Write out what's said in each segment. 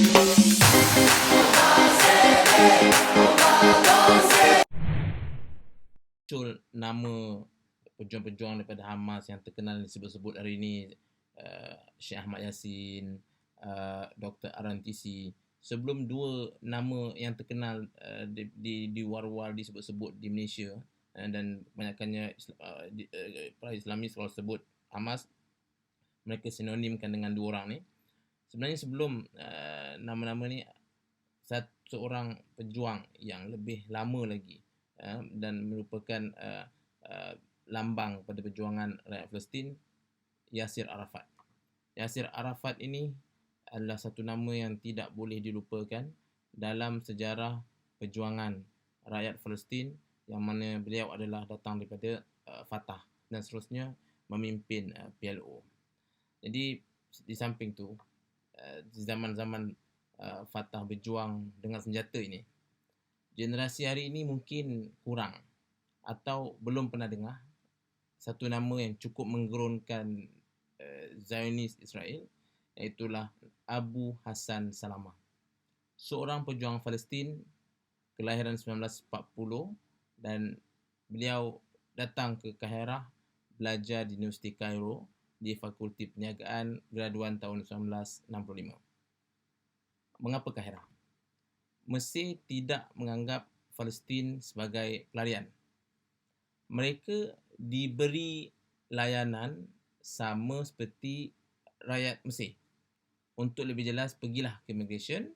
Muncul nama pejuang-pejuang daripada Hamas yang terkenal disebut-sebut hari ini, Sheikh Ahmad Yassin, Dr. Arantisi. Sebelum dua nama yang terkenal di war-war disebut-sebut di Malaysia, dan kebanyakannya para Islamis kalau sebut Hamas, mereka sinonimkan dengan dua orang ni. Sebenarnya sebelum nama-nama ni, seorang pejuang yang lebih lama lagi dan merupakan lambang pada perjuangan rakyat Palestin, Yasir Arafat. Yasir Arafat ini adalah satu nama yang tidak boleh dilupakan dalam sejarah perjuangan rakyat Palestin, yang mana beliau adalah datang daripada Fatah dan seterusnya memimpin PLO. Jadi di samping tu, di zaman-zaman Fatah berjuang dengan senjata ini, generasi hari ini mungkin kurang atau belum pernah dengar satu nama yang cukup menggerunkan Zionis Israel, iaitulah Abu Hassan Salamah. Seorang pejuang Palestin kelahiran 1940, dan beliau datang ke Kairah belajar di Universiti Kairo di Fakulti Perniagaan, graduan tahun 1965. Mengapa Kairah? Mesir tidak menganggap Palestin sebagai pelarian. Mereka diberi layanan sama seperti rakyat Mesir. Untuk lebih jelas, pergilah ke immigration,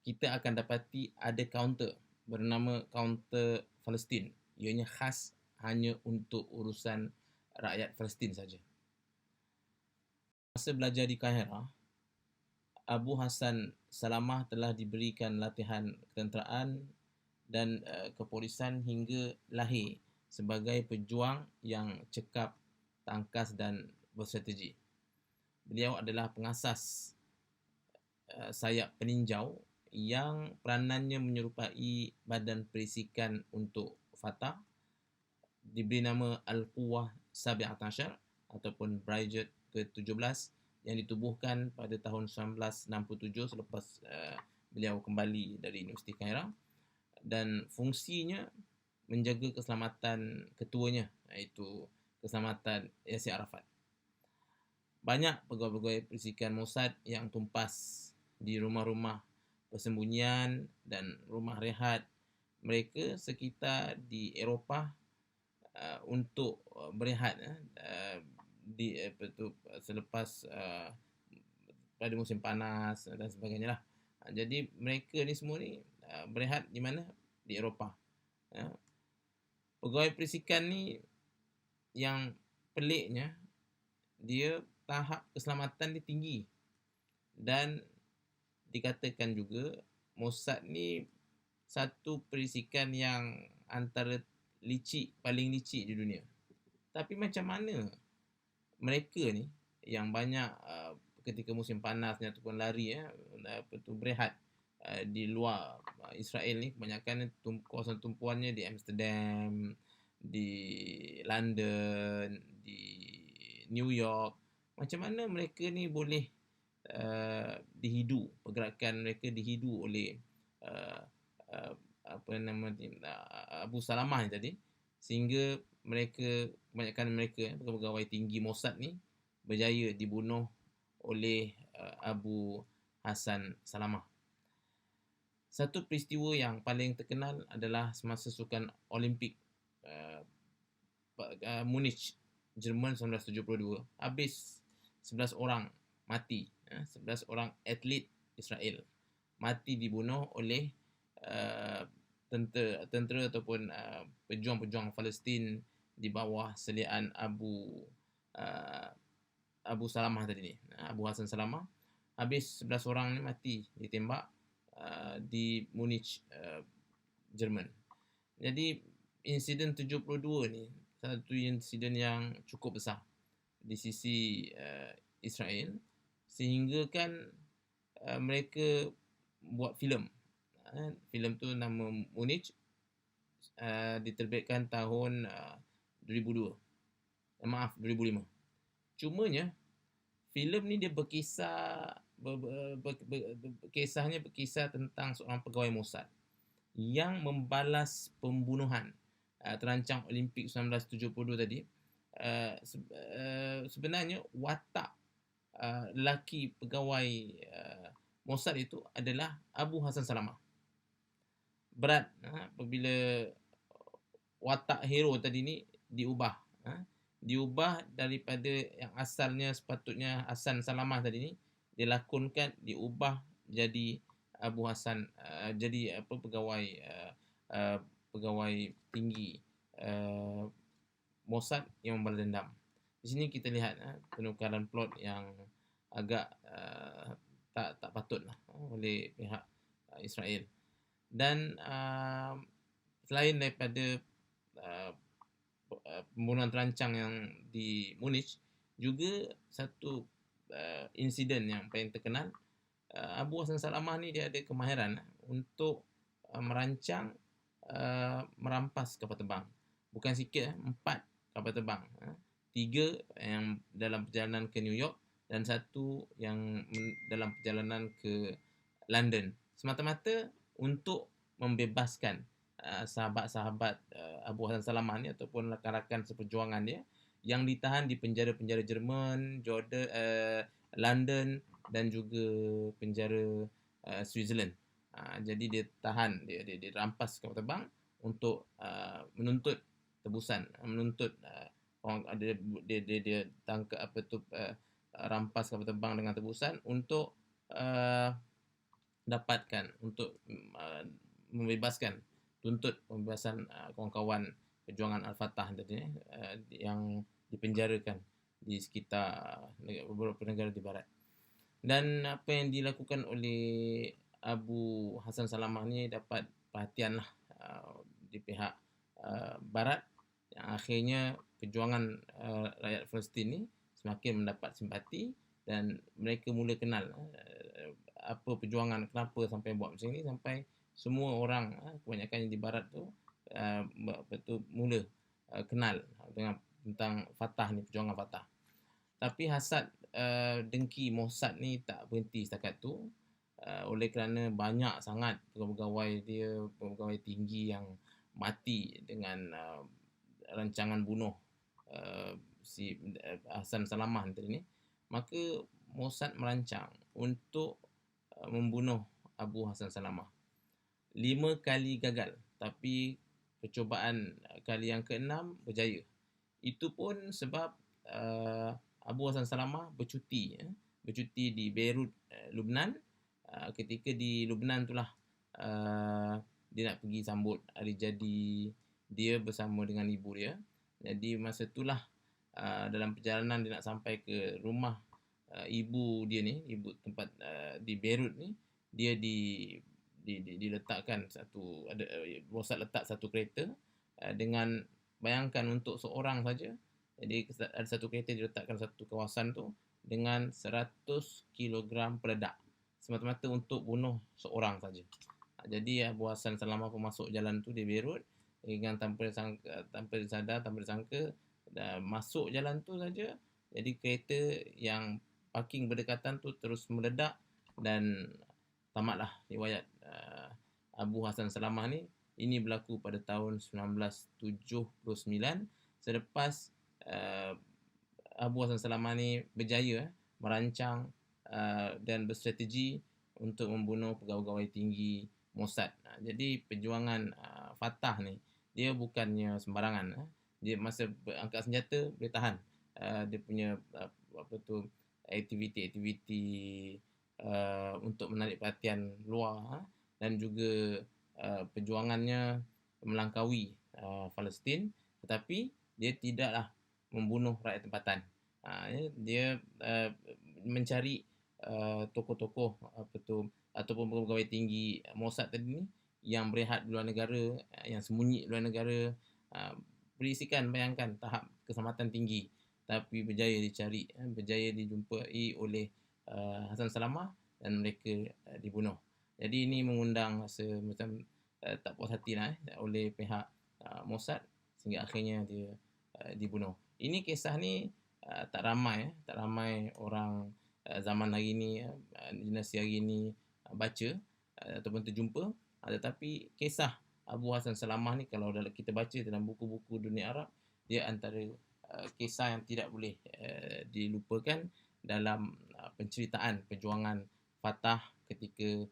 kita akan dapati ada kaunter bernama kaunter Palestin. Ianya khas hanya untuk urusan rakyat Palestin saja. Masa belajar di Kairah, Abu Hassan Salamah telah diberikan latihan ketenteraan dan kepolisan hingga lahir sebagai pejuang yang cekap, tangkas dan berstrategi. Beliau adalah pengasas sayap peninjau yang peranannya menyerupai badan perisikan untuk Fatah, diberi nama Al-Quwah Sabi'at Ashar ataupun Brigade ke-17, yang ditubuhkan pada tahun 1967 selepas beliau kembali dari Universiti Kairah, dan fungsinya menjaga keselamatan ketuanya, iaitu keselamatan Yasir Arafat. Banyak pegawai-pegawai perisikan Mossad yang tumpas di rumah-rumah persembunyian dan rumah rehat mereka sekitar di Eropah untuk berehat selepas pada musim panas dan sebagainya lah. Jadi mereka ni semua ni berehat di mana? Di Eropah. Pegawai perisikan ni yang peliknya, dia tahap keselamatan dia tinggi, dan dikatakan juga Mossad ni satu perisikan yang antara paling licik di dunia. Tapi macam mana mereka ni yang banyak ketika musim panas ni ataupun lari berehat di luar Israel ni, kebanyakan kawasan tumpuannya di Amsterdam, di London, di New York. Macam mana mereka ni boleh dihidu, pergerakan mereka dihidu oleh Abu Salamah ni tadi, sehingga kebanyakan mereka pegawai tinggi Mossad ni berjaya dibunuh oleh Abu Hassan Salamah. Satu peristiwa yang paling terkenal adalah semasa Sukan Olimpik Munich, Jerman 1972. Habis 11 orang mati, 11 orang atlet Israel mati dibunuh oleh tentera ataupun pejuang-pejuang Palestin di bawah seliaan Abu Salamah tadi ni, Abu Hassan Salamah. Habis 11 orang ni mati ditembak di Munich, Jerman. Jadi insiden 72 ni satu insiden yang cukup besar di sisi Israel, sehingga kan mereka buat filem. Filem tu nama Munich, diterbitkan tahun 2005. Cumanya filem ni dia berkisar kisahnya berkisah tentang seorang pegawai Mossad yang membalas pembunuhan terancang Olimpik 1972 tadi. Sebenarnya watak lelaki pegawai Mossad itu adalah Abu Hassan Salamah. Berat apabila watak hero tadi ni diubah. Diubah daripada yang asalnya sepatutnya Hassan Salamah tadi ni, dilakonkan, diubah jadi Abu Hassan, jadi pegawai tinggi Mossad yang membalas dendam. Di sini kita lihat penukaran plot yang agak tak patut oleh pihak Israel. Dan selain daripada pembunuhan terancang yang di Munich, juga satu insiden yang paling terkenal, Abu Hassan Salamah ni dia ada kemahiran untuk merancang merampas kapal terbang. Bukan sikit, 4 kapal terbang. 3 yang dalam perjalanan ke New York dan 1 yang dalam perjalanan ke London. Semata-mata untuk membebaskan sahabat-sahabat Abu Hassan Salamah ni ataupun rakan-rakan seperjuangan dia yang ditahan di penjara-penjara Jerman, Jordan, London dan juga penjara Switzerland. Jadi dia tahan, dia rampas kapal terbang untuk menuntut tebusan, menuntut orang dia tangkap rampas kapal terbang dengan tebusan untuk dapatkan, untuk membebaskan, tuntut pembebasan kawan-kawan perjuangan Al-Fatah tadi yang dipenjarakan di sekitar beberapa negara di barat. Dan apa yang dilakukan oleh Abu Hassan Salamah ni dapat perhatian di pihak barat, yang akhirnya perjuangan rakyat Palestin ni semakin mendapat simpati dan mereka mula kenal apa perjuangan, kenapa sampai buat macam ni, sampai semua orang kebanyakan di barat tu betul mula kenal dengan tentang Fatah ni, perjuangan Fatah. Tapi hasad dengki Mossad ni tak berhenti setakat tu, oleh kerana banyak sangat pegawai dia, pegawai tinggi yang mati dengan rancangan bunuh si Hassan Salamah tadi ni, maka Mossad merancang untuk membunuh Abu Hassan Salamah. 5 kali gagal, tapi percubaan kali yang ke-6 berjaya. Itu pun sebab Abu Hassan Salamah bercuti di Beirut, Lubnan. Ketika di Lubnan itulah dia nak pergi sambut hari jadi dia bersama dengan ibu dia. Jadi masa itulah dalam perjalanan dia nak sampai ke rumah ibu dia ni, ibu tempat di Beirut ni, dia diletakkan Mossad letak satu kereta dengan, bayangkan untuk seorang saja. Jadi ada satu kereta diletakkan satu kawasan tu dengan 100 kg peledak, semata-mata untuk bunuh seorang saja. Jadi Abu Hassan Salamah pun masuk jalan tu di Beirut dengan tanpa disadar, tanpa disangka, masuk jalan tu saja. Jadi kereta yang parking berdekatan tu terus meledak dan tamatlah riwayat Abu Hassan Salamah ni. Ini berlaku pada tahun 1979 selepas Abu Hassan Salamah ni berjaya merancang dan berstrategi untuk membunuh pegawai tinggi Mossad. Jadi perjuangan Fatah ni dia bukannya sembarangan. Dia masa angkat senjata boleh tahan dia punya aktiviti-aktiviti untuk menarik perhatian luar, dan juga perjuangannya melangkaui Palestin, tetapi dia tidaklah membunuh rakyat tempatan. Dia mencari tokoh-tokoh ataupun pegawai tinggi Mossad tadi ni yang berehat di luar negara, yang sembunyi di luar negara, berisikan, bayangkan tahap keselamatan tinggi, tapi berjaya dicari, berjaya dijumpai oleh Hassan Salamah dan mereka dibunuh. Jadi ini mengundang rasa macam tak puas hati oleh pihak Mossad sehingga akhirnya dia dibunuh. Ini kisah ni tak ramai orang zaman hari ni, dinasti hari ni baca ataupun terjumpa. Tetapi kisah Abu Hassan Salamah ni kalau kita baca dalam buku-buku dunia Arab, dia antara kisah yang tidak boleh dilupakan dalam penceritaan perjuangan Fatah ketika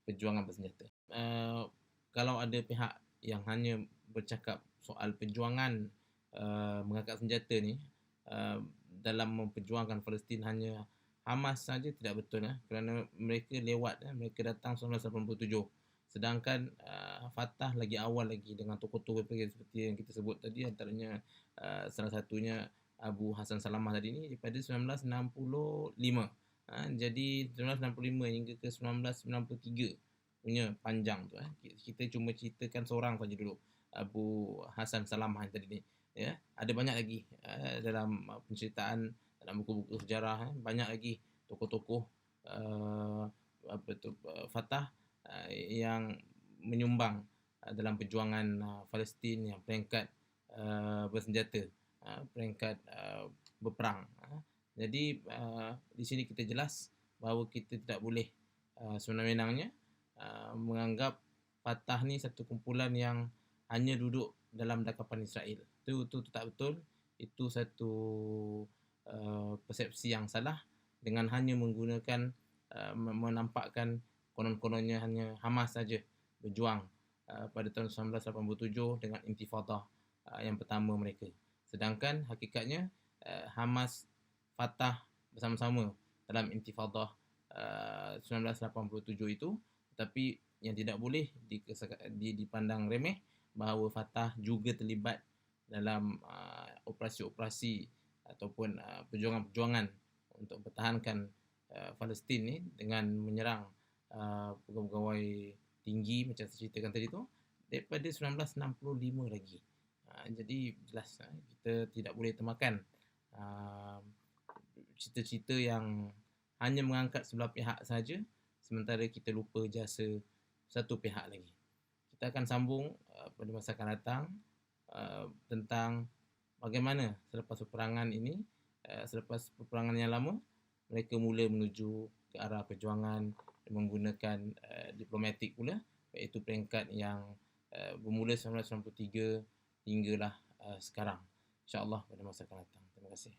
perjuangan bersenjata. Kalau ada pihak yang hanya bercakap soal perjuangan mengangkat senjata ni dalam memperjuangkan Palestin hanya Hamas saja, tidak betul, kerana mereka lewat, mereka datang 1987. Sedangkan Fatah lagi awal lagi dengan tokoh-tokoh seperti yang kita sebut tadi, antaranya salah satunya Abu Hassan Salamah tadi ni daripada 1965. Jadi 1965 hingga ke 1993 punya panjang tu. Kita cuma ceritakan seorang saja dulu, Abu Hassan Salamah tadi ni. Ya, ada banyak lagi dalam penceritaan dalam buku-buku sejarah, banyak lagi tokoh-tokoh Fatah yang menyumbang dalam perjuangan Palestin yang peringkat bersenjata, peringkat berperang. Jadi di sini kita jelas bahawa kita tidak boleh sewenang-wenangnya menganggap Fatah ni satu kumpulan yang hanya duduk dalam dakapan Israel. Itu tak betul. Itu satu persepsi yang salah dengan hanya menggunakan menampakkan konon-kononnya hanya Hamas saja berjuang pada tahun 1987 dengan intifadah yang pertama mereka. Sedangkan hakikatnya Hamas, Fatah bersama-sama dalam intifadah 1987 itu, tetapi yang tidak boleh dipandang remeh bahawa Fatah juga terlibat dalam operasi-operasi ataupun perjuangan-perjuangan untuk mempertahankan Palestin ni dengan menyerang pegawai-pegawai tinggi macam saya ceritakan tadi tu daripada 1965 lagi. Jadi jelas kita tidak boleh termakan cerita-cerita yang hanya mengangkat sebelah pihak saja sementara kita lupa jasa satu pihak lagi. Kita akan sambung pada masa akan datang tentang bagaimana selepas peperangan ini, selepas peperangan yang lama, mereka mula menuju ke arah perjuangan menggunakan diplomatik pula, iaitu peringkat yang bermula 1993 hinggalah sekarang. InsyaAllah pada masa akan datang. Terima kasih.